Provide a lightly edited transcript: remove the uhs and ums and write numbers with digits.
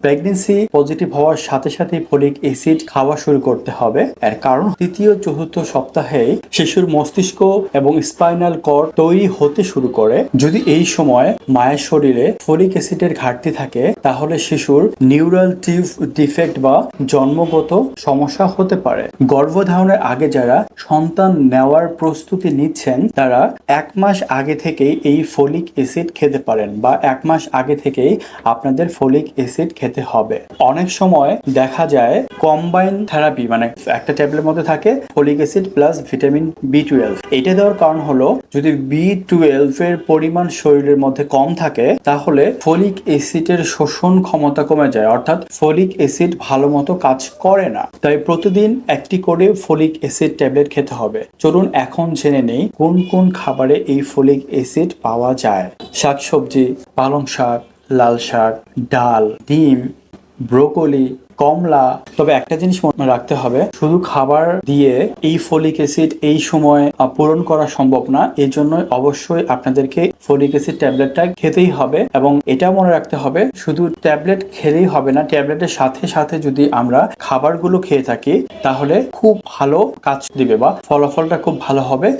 Pregnancy positive হওয়ার সাথে সাথে ফলিক অ্যাসিড খাওয়া শুরু করতে হবে। এর কারণ তৃতীয় চতুর্থ সপ্তাহে শিশুর মস্তিষ্ক এবং স্পাইনাল কর্ড তৈরি হতে শুরু করে। যদি এই সময় মায়ের শরীরে ফলিক অ্যাসিডের ঘাটতি থাকে তাহলে শিশুর নিউরাল টিউব ডিফেক্ট বা জন্মগত সমস্যা হতে পারে। গর্ভধারণের আগে যারা সন্তান নেওয়ার প্রস্তুতি নিচ্ছেন তারা 1 মাস আগে থেকেই এই ফলিক অ্যাসিড খেতে পারেন বা 1 মাস আগে থেকেই আপনাদের ফলিক অ্যাসিড খেতে হবে। অনেক সময় দেখা যায় কম্বাইন থেরাপি, মানে একটা ট্যাবলেটের মধ্যে থাকে folic acid plus vitamin B12। এটা দেওয়ার কারণ হলো যদি B12 এর পরিমাণ শরীরের মধ্যে কম থাকে তাহলে ফলিক অ্যাসিডের শোষণ ক্ষমতা কমে যায়, অর্থাৎ ফলিক অ্যাসিড ভালো মতো কাজ করে না। তাই প্রতিদিন একটি করে ফলিক অ্যাসিড ট্যাবলেট খেতে হবে। চলুন এখন জেনে নেই কোন কোন খাবারে এই ফলিক অ্যাসিড পাওয়া যায়। শাকসবজি, পালং শাক, লাল শাক, ডাল, ডিম, ব্রোকলি, কমলা। তবে একটা জিনিস মনে রাখতে হবে, শুধু খাবার দিয়ে এই ফলিক অ্যাসিড এই সময় পূরণ করা সম্ভব না। এই জন্য অবশ্যই আপনাদেরকে ফলিক অ্যাসিড ট্যাবলেটটা খেতেই হবে এবং এটা মনে রাখতে হবে শুধু ট্যাবলেট খেলেই হবে না, ট্যাবলেটের সাথে সাথে যদি আমরা খাবারগুলো খেয়ে থাকি তাহলে খুব ভালো কাজ দিবে বা ফলাফলটা খুব ভালো হবে।